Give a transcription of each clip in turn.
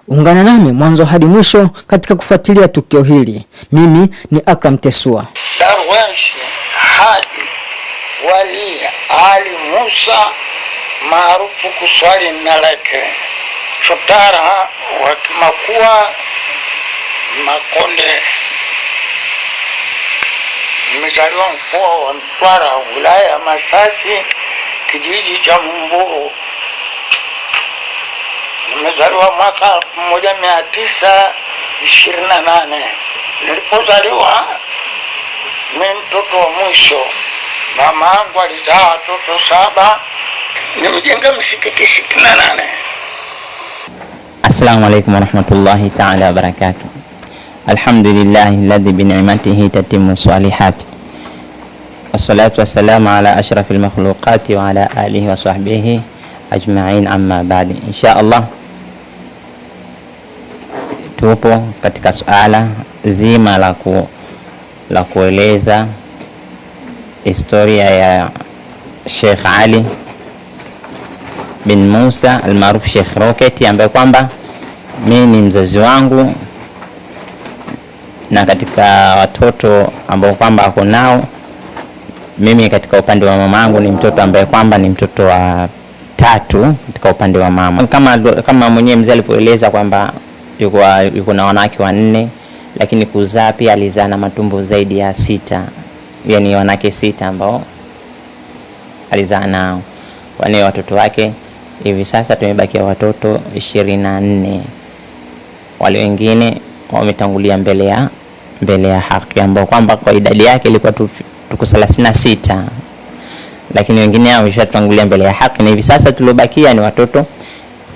Ungana nami mwanzo hadi mwisho katika kufuatilia tukio hili. Mimi ni Akram Tesua. Darwesh Hadi Wali Ali Musa maarufu kuswali Naleke Chotara wa Kimakua Makonde. Nimezaliwa mkoa wa Mtwara, wilaya ya Masasi, kijiji cha Mumburu. Nimezaliwa mwaka 1928. Nilipozaliwa mimi mtoto wa mwisho. Mama yangu alizaa watoto 7. Nimejenga msikiti 68. Assalamu alaykum wa rahmatullahi ta'ala wa barakatuh. Alhamdulillahi alladhi bi ni'matihi tatimmu salihati. Wassalatu wassalamu ala ashrafil makhluqati wa ala alihi wa sahbihi ajma'in, amma ba'di. Insha Allah tupo katika suala zima la kueleza historia ya Sheikh Ali bin Musa almaruf Sheikh Rocket, ambaye kwamba mimi ni mzazi wangu, na katika watoto ambao kwamba ako nao mimi katika upande wa mamangu ni mtoto ambaye kwamba ni mtoto wa 3 katika upande wa mama. Kama mwenyewe mzee alipoeleza kwamba yuko na wanawake 4, lakini kuzaa pia alizaa na matumbo zaidi ya 6, yani wanawake 6 ambao alizaa nao. Kwa hiyo watoto wake hivi sasa tumebakia watoto 24. Wale wengine wametangulia mbele ya haki, ambao kwamba kwa idadi yake ilikuwa tuko 36, lakini wengine hao wameshatangulia mbele ya haki, na hivi sasa tulobakia ni watoto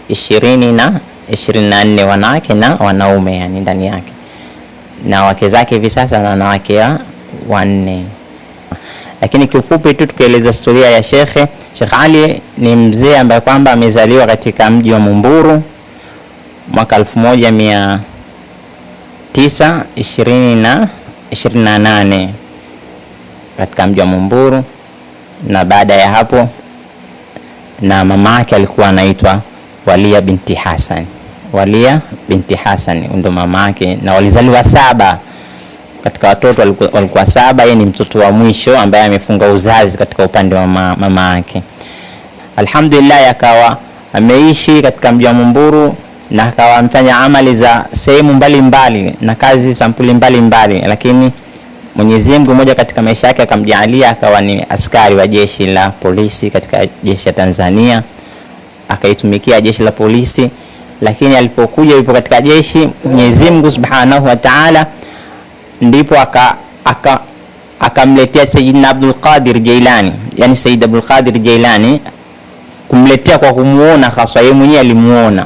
24 wanawake na wanaume, yani ndani yake, na wake zake hivi sasa na wanawake 4. Lakini kiufupi tu tukieleza historia ya Sheikh Ali, ni mzee ambaye kwamba amezaliwa katika mji wa Mumburu mwaka 1928 katika mji wa Mumburu, na baada ya hapo na mama yake alikuwa anaitwa Walia binti Hassan ndo mama yake, na walizaliwa 7 katika watoto walikuwa 7. Yeye ni mtoto wa mwisho ambaye amefunga uzazi katika upande wa mama yake. Alhamdulillah, akawa ameishi katika mji wa Mumburu na akawa amefanya amali za sehemu mbalimbali na kazi sampuli mbalimbali, lakini Mwenyezi Mungu mmoja katika maisha yake akamjalia akawa ni askari wa jeshi la polisi katika jeshi la Tanzania, akaitumikia jeshi la polisi. Lakini alipokuja yupo katika jeshi, Mwenyezi Mungu Subhanahu wa Ta'ala ndipo akamletea Sayyidina Abdul Qadir Jailani, yani Sayyid Abdul Qadir Jailani, kumletea kwa kumuona hasa, yeye mwenyewe alimuona.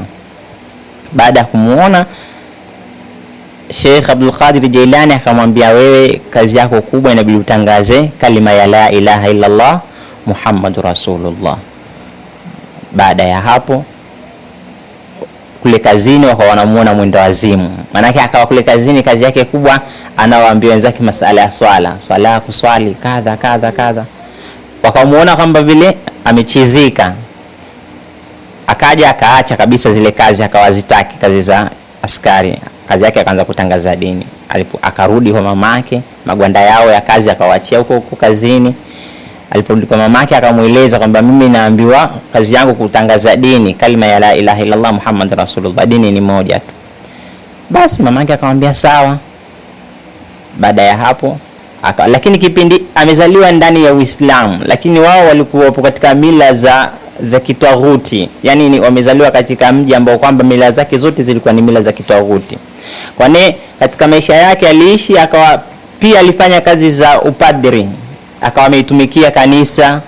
Baada ya kumuona Sheikh Abdul Qadir Jailani akamwambia, wewe kazi yako kubwa inabidi utangaze kalima ya la ilaha illa Allah Muhammadur Rasulullah. Baada ya hapo kule kazini wakawa wanamuona mwendo wazimu, maana akawa kule kazini kazi yake kubwa anawaambia wenzake masala ya swala kuswali kadha. Wakamuona kwamba vile amechizika, akaja akaacha kabisa zile kazi, akawazitaki kazi za askari. Kazi yake akaanza kutangaza dini. Akarudi kwa mamake, magwanda yao ya kazi akawaachia huko kazini. Aliporudi kwa mamake akamueleza kwamba mimi naambiwa kazi yangu kutangaza dini, kalima ya la ilaha illa Allah Muhammadur Rasulullah, dini ni moja tu. Basi mamake akamwambia sawa. Baada ya hapo lakini kipindi amezaliwa ndani ya Uislamu, lakini wao walikuwa katika mila za kitaghuti, yani wamezaliwa katika mji ambao kwamba mila zake zote zilikuwa ni mila za kitaghuti. Kwani katika maisha yake aliishi, akawa pia alifanya kazi za upadri, akawa ameitumikia kanisa,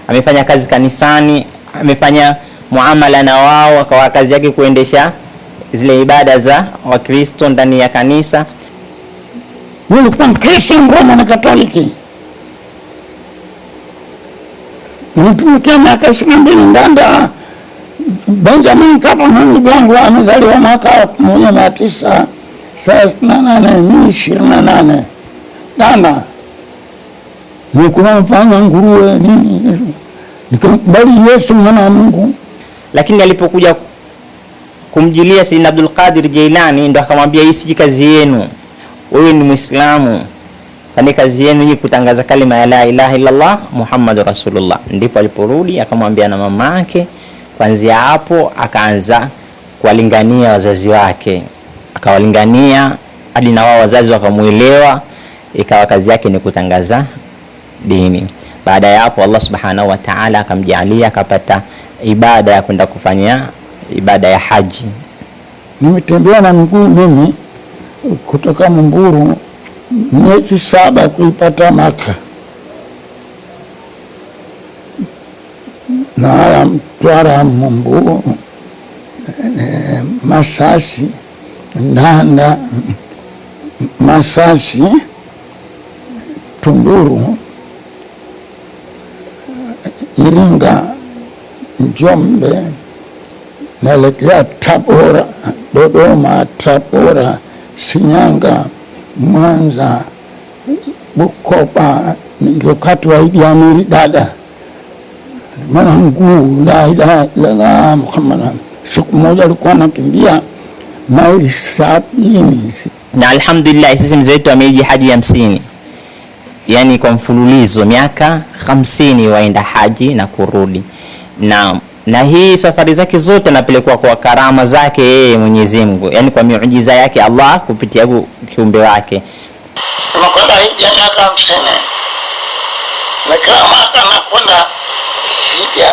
amefanya kazi kanisani, amefanya muamala na wao, akawa kazi yake kuendesha zile ibada za Wakristo ndani ya kanisa. Wewe kwa Mkristo Roma na Katoliki, mtumikia miaka 22 Ndanda. Benjamin Mkapa ndugu yangu amezaliwa mwaka 1938. Ndanda nikuwa mpanga nguruwe nikubali Yesu mwana wa Mungu. Lakini alipokuja kumjilia Sayyidina Abdul Qadir Jailani, ndo akamwambia hii si kazi yenu, wewe ni Muislamu, kwani kazi yenu ni kutangaza kalima ya la ilaha illa Allah Muhammadur Rasulullah. Ndipo aliporudi akamwambia na mama yake. Kuanzia hapo akaanza kuwalingania wazazi wake, akawalingania hadi na wao wazazi wakamuelewa, ikawa kazi yake ni kutangaza dini. Baada ya hapo Allah subhanahu wa ta'ala akamjalia akapata ibada ya kwenda kufanya ibada ya haji. Nimetembea na mguu mimi kutoka Mburu miezi 7 kuipata Maka. Na Mtwara, Mburu, Masasi, Ndanda, Masasi, Tunduru, Iringa, Njombe, naelekea Tabora, Dodoma, Tabora, Shinyanga, Mwanza, Bukoba. Ndio kati wa Idi Amiri dada. Maana mguu la ilaha illallah Muhammad. Siku moja alikuwa anakimbia maili 70. Na alhamdulillah sisi mzee wetu ameiji haji ya 50. Yani kwa mfululizo miaka 50 waenda haji na kurudi. Na hii safari zake zote napelekwa kwa karama zake yeye Mwenyezi Mungu, yani kwa miujiza yake Allah kupitia kiumbe wake. Tunakwenda hija miaka 50. Na kama anakwenda hija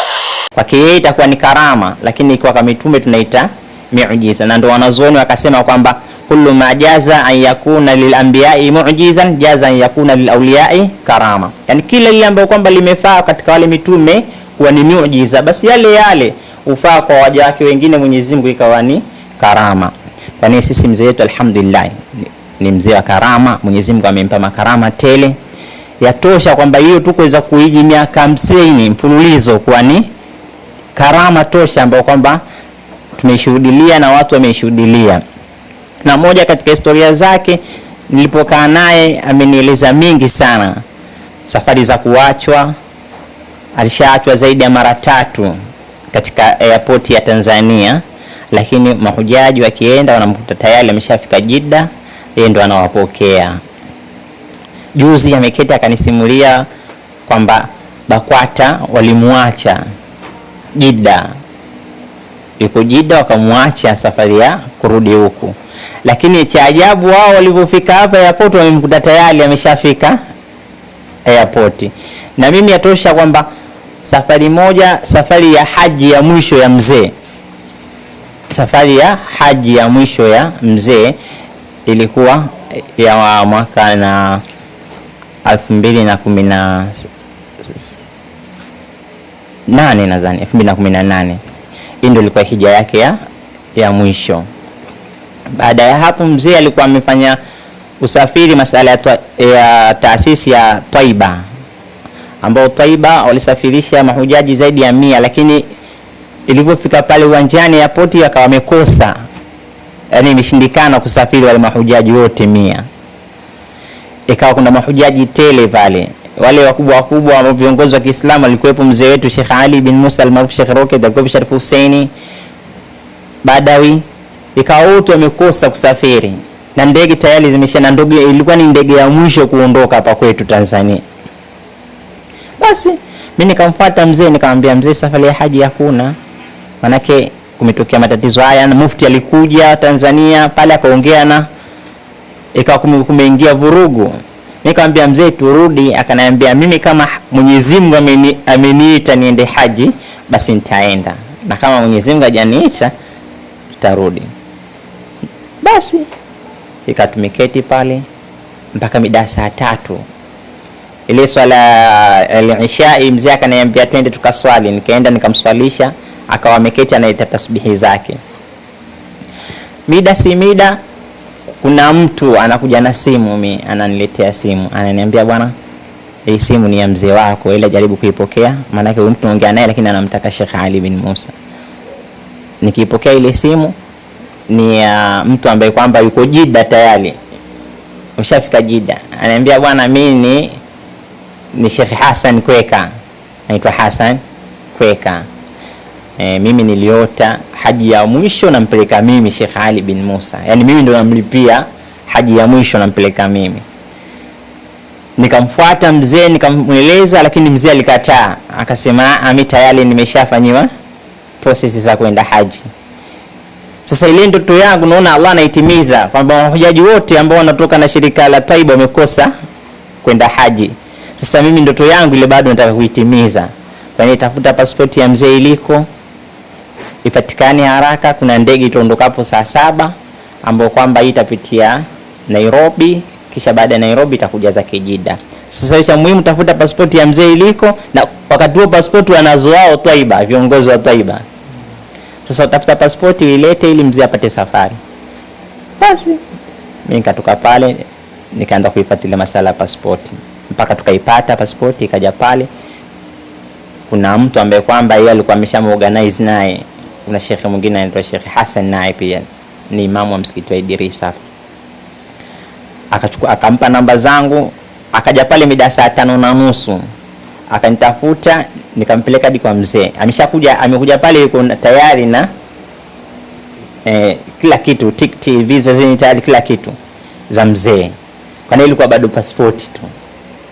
kwake yeye itakuwa ni karama, lakini kwa kama mitume tunaita miujiza. Na ndio wanazuoni wakasema kwamba kullu ma jaza an yakuna lil anbiya'i mu'jizan jaza an yakuna lil awliya'i karama. Yani kila lile ambalo kwamba limefaa katika wale mitume huwa ni miujiza, basi yale ufaa kwa waja wake wengine Mwenyezi Mungu ikawa ni karama. Kwani sisi mzee wetu alhamdulillah ni mzee wa karama. Mwenyezi Mungu amempa makarama tele, yatosha kwamba hiyo tu kuweza kuiji miaka 50 mfululizo kwa ni karama tosha ambayo kwamba tumeshuhudia na watu wameshuhudia. Na moja katika historia zake nilipokaa naye amenieleza mingi sana. Safari za kuachwa, alishaachwa zaidi ya mara 3 katika airport ya Tanzania, lakini mahujaji wakienda wanamkuta tayari ameshafika Jeddah, yeye ndo anawapokea. Juzi ameketi akanisimulia kwamba BAKWATA walimuacha Jeddah, yuko Jeddah wakamuacha safari ya kurudi huku, lakini cha ajabu wao walipofika hapa airport wamemkuta tayari ameshafika airport. Na mimi yatosha kwamba safari moja, safari ya haji ya mwisho ya mzee, safari ya haji ya mwisho ya mzee ilikuwa ya mwaka na 2018 nadhani 2018. Hii ndio ilikuwa hija yake ya mwisho. Baada ya hapo mzee alikuwa amefanya usafiri masala ya taasisi ya Taiba, ambao Taiba walisafirisha mahujaji zaidi ya 100, lakini ilipofika pale uwanjani ya poti akawa wamekosa, yani imeshindikana kusafiri wale mahujaji wote 100. Ikawa kuna mahujaji tele pale, wale wakubwa wa viongozi wa Kiislamu alikuwepo mzee wetu Sheikh Ali bin Musa al-Maruf, Sheikh Roket, alikuwepo Sharif Hussein Badawi. Ikawa wote wamekosa kusafiri na ndege tayari zimesha, na ndege ilikuwa ni ndege ya mwisho kuondoka hapa kwetu Tanzania. Basi mimi nikamfuata mzee nikamwambia, mzee safari ya haji hakuna, manake kumetokea matatizo haya. Na mufti alikuja Tanzania pale akaongea na ikawa kumeingia vurugu. Nikamwambia mzee turudi, akaniambia mimi kama Mwenyezi Mungu ameniita niende haji basi nitaenda, na kama Mwenyezi Mungu hajaniita tutarudi. Basi ikatumiketi pale mpaka mida saa 3. Ile swala al-isha mzee akaniambia twende tukaswali, nikaenda nikamswalisha, akawa ameketi anaita tasbihi zake. Mida si mida kuna mtu anakuja na simu, mimi ananiletea simu, ananiambia bwana hii simu ni ya mzee wako, ile jaribu kuipokea, maana yake huyu mtu anaongea naye lakini anamtaka Sheikh Ali bin Musa. Nikipokea ile simu ni mtu ambaye kwamba yuko Jeddah tayari, ushafika Jeddah. Ananiambia bwana mimi ni Sheikh Hassan Kweka, naitwa Hassan Kweka. mimi niliota haji ya mwisho nampeleka mimi Sheikh Ali bin Musa, yani mimi ndo namlipia haji ya mwisho nampeleka mimi. Nikamfuata mzee nikamueleza, lakini mzee alikataa, akasema mimi tayari nimeshafanyiwa process za kwenda haji. Sasa ile ndoto yangu naona Allah anaitimiza kwamba wahujaji wote ambao wanatoka na shirika la Taiba wamekosa kwenda haji. Sasa mimi ndoto yangu ile bado nataka kuitimiza. Kwa hiyo nitafuta pasipoti ya mzee iliko ipatikane haraka. Kuna ndege itaondokapo saa 7 ambayo kwamba itapitia Nairobi, kisha baada ya Nairobi itakuja za Kijida. Sasa cha muhimu tafuta pasipoti ya mzee iliko, na wakati huo pasipoti wanazo wao Taiba, viongozi wa Taiba. Sasa utafuta pasipoti ilete ili mzee apate safari. Basi mimi nikatoka pale nikaanza kuifuatilia masala ya pasipoti mpaka tukaipata pasipoti ikaja pale. Kuna mtu ambaye kwamba yeye alikuwa ameshamuorganize naye, kuna shekhe mwingine anaitwa Sheikh Hassan, naye pia ni imamu wa msikiti wa Idrisa. Akachukua akampa namba zangu, akaja pale mida saa 5:30 akanitafuta, nikampeleka hadi kwa mzee. Amekuja pale yuko tayari na kila kitu, tiketi, visa zenye tayari kila kitu za mzee. Kwa nini ilikuwa bado passport tu.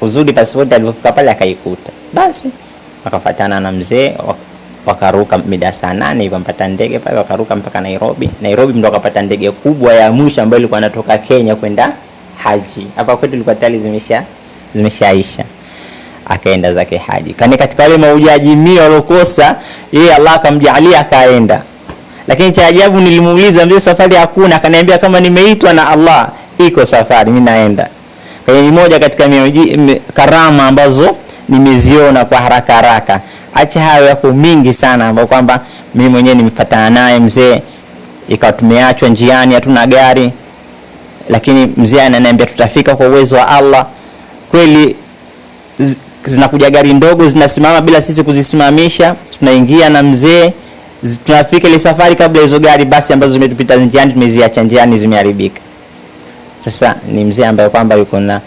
Uzuri passport alipofika pale akaikuta. Basi wakafuatana na mzee, wakaruka mida saa 8 hivyo mpata ndege pale, wakaruka mpaka Nairobi. Nairobi ndo wakapata ndege kubwa ya mwisho ambayo ilikuwa inatoka Kenya kwenda haji. Hapa kwetu ilikuwa tayari zimeshaisha. Akaenda zake haji. Kani katika wale mahujaji 100 walokosa, yeye Allah akamjalia akaenda. Lakini cha ajabu nilimuuliza mzee, safari hakuna? Akaniambia kama nimeitwa na Allah iko safari, mimi naenda. Kwa hiyo ni moja katika karama ambazo nimeziona kwa haraka. Acha hayo yako mingi sana ambao kwamba mimi mwenyewe nimepatana naye mzee, ikawa tumeachwa njiani, hatuna gari, lakini mzee ananiambia tutafika kwa uwezo wa Allah. Kweli zinakuja gari ndogo zinasimama bila sisi kuzisimamisha, tunaingia na mzee, tunafika ile safari. Kabla hizo gari basi ambazo zimetupita njiani tumeziacha njiani, zimeharibika. Sasa ni mzee ambaye kwamba yuko na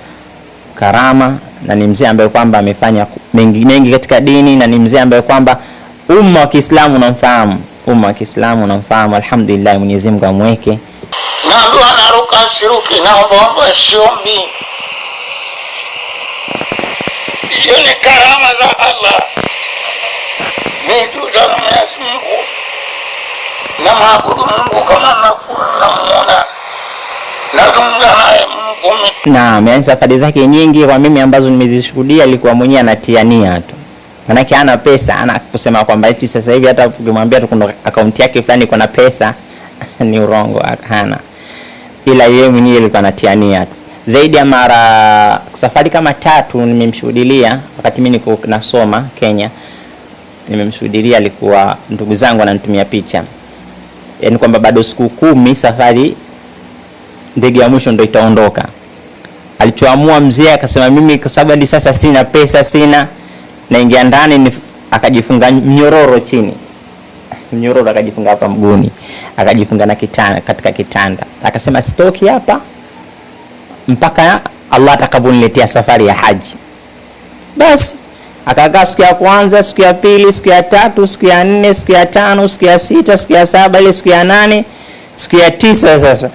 karama, na ni mzee ambaye kwamba amefanya mengi katika dini, na ni mzee ambaye kwamba umma wa Kiislamu unamfahamu. Alhamdulillah, Mwenyezi Mungu amweke. Na ndo anaruka siruki na omba siombi. Hiyo ni karama za Allah. Mimi na Mwenyezi Mungu na maabudu Mungu kama namuona. Naam, yani safari zake nyingi kwa mimi ambazo nimezishuhudia alikuwa mwenyewe anatiania tu. Manake hana pesa, anaposema kwamba eti sasa hivi hata ukimwambia tu kuna account yake fulani iko na pesa ni urongo, hana. Ila yeye mwenyewe alikuwa anatiania tu. Zaidi ya mara safari kama 3 nimemshuhudia wakati mimi niko nasoma Kenya. Nimemshuhudia, alikuwa ndugu zangu wananitumia picha. Yaani kwamba bado siku 10 safari ndege ya mwisho ndio itaondoka. Alichoamua mzee akasema mimi kwa sababu hadi sasa sina pesa, naingia ndani, akajifunga mnyororo chini. Mnyororo akajifunga hapa mguuni, akajifunga na kitanda, katika kitanda. Akasema sitoki hapa mpaka Allah atakaponiletea safari ya haji. Basi akakaa siku ya kwanza, siku ya pili, siku ya 3, siku ya 4, siku ya 5, siku ya 6, siku ya 7, ile siku ya 8, siku ya 9. Sasa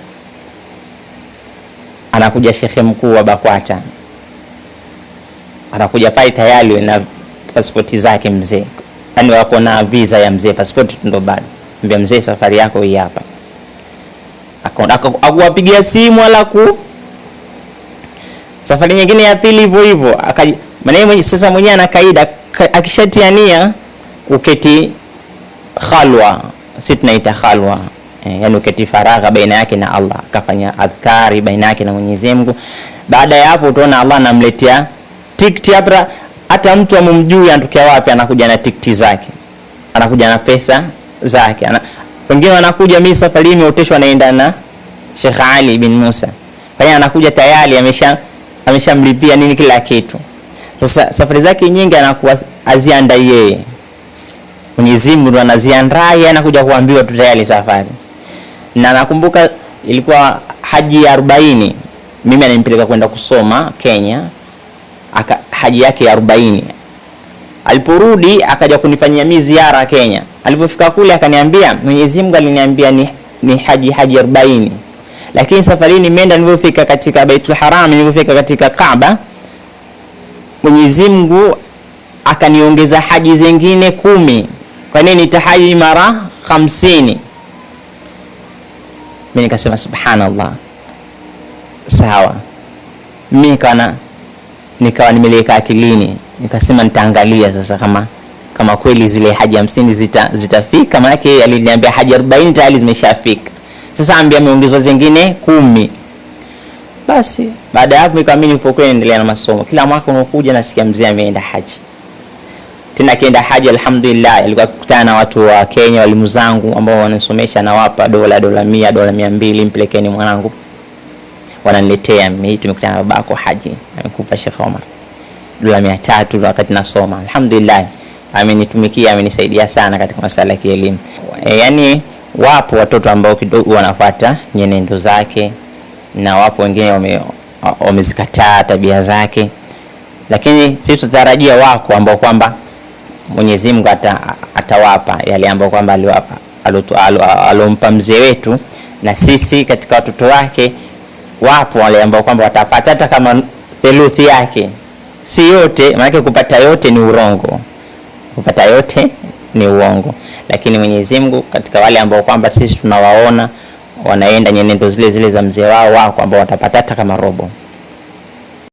anakuja shekhe mkuu wa Bakwata, anakuja pale tayari na pasipoti zake mzee, yani wako na visa ya mzee, pasipoti ndo bado. Mbia mzee, safari yako hii hapa. Akawapigia simu safari nyingine ya pili hivyo maana sasa mwenyewe ana kaida, akishatiania uketi khalwa, sisi tunaita khalwa, yani uketi faragha baina yake na Allah, akafanya adhkari baina yake na Mwenyezi Mungu. Baada ya hapo utaona Allah anamletea tiketi hapa. Hata mtu amumjui anatokea wapi, anakuja na tiketi zake, anakuja na pesa zake. Wengine wanakuja, mimi safari imeoteshwa naenda na Sheikh Ali bin Musa, kwa hiyo anakuja tayari ameshamlipia nini kila kitu. Sasa safari zake nyingi anakuwa azianda yeye, Mwenyezi Mungu ndo anaziandaa yeye, anakuja kuambiwa tu tayari safari. Na nakumbuka ilikuwa haji ya 40, mimi ananipeleka kwenda kusoma Kenya, haji yake ya 40. Aliporudi akaja kunifanyia mimi ziara Kenya, Alipofika kule akaniambia Mwenyezi Mungu aliniambia ni haji 40. Lakini safari nimeenda, nilipofika katika Baitul Haram, nilipofika katika Kaaba, Mwenyezi Mungu akaniongeza haji zingine 10. Kwa nini nitahaji mara 50? Mimi nikasema subhanallah. Sawa. Mimi nikawa nimeleka akilini, nikasema nitaangalia sasa kama kweli zile haji 50 zitafika. Maana yake aliniambia haji 40 tayari zimeshafika. Sasa ambia ameongezwa zingine 10. Basi baada ya hapo nikamini nilipokuwa naendelea na masomo, kila mwaka unakuja nasikia mzee ameenda haji. Tena kienda haji alhamdulillah, alikuwa kukutana na watu wa Kenya, walimu zangu ambao wanasomesha, na wapa dola 100, dola 200, mpelekeni mwanangu. Wananiletea mimi, tumekutana na babako haji, amekupa Sheikh Omar dola 300 wakati nasoma. Alhamdulillah amenitumikia, amenisaidia sana katika masuala ya elimu. Yani wapo watoto ambao kidogo wanafuata nyenendo zake, na wapo wengine wamezikataa tabia zake, lakini sisi tutarajia wako ambao kwamba Mwenyezi Mungu atawapa yale ambao kwamba alompa mzee wetu, na sisi katika watoto wake wapo wale ambao kwamba watapata hata kama theluthi yake, si yote. Maana kupata yote ni urongo, kupata yote ni uongo, lakini Mwenyezi Mungu katika wale ambao kwamba sisi tunawaona wanaenda nyenendo zile za mzee wao ambao watapata hata kama robo.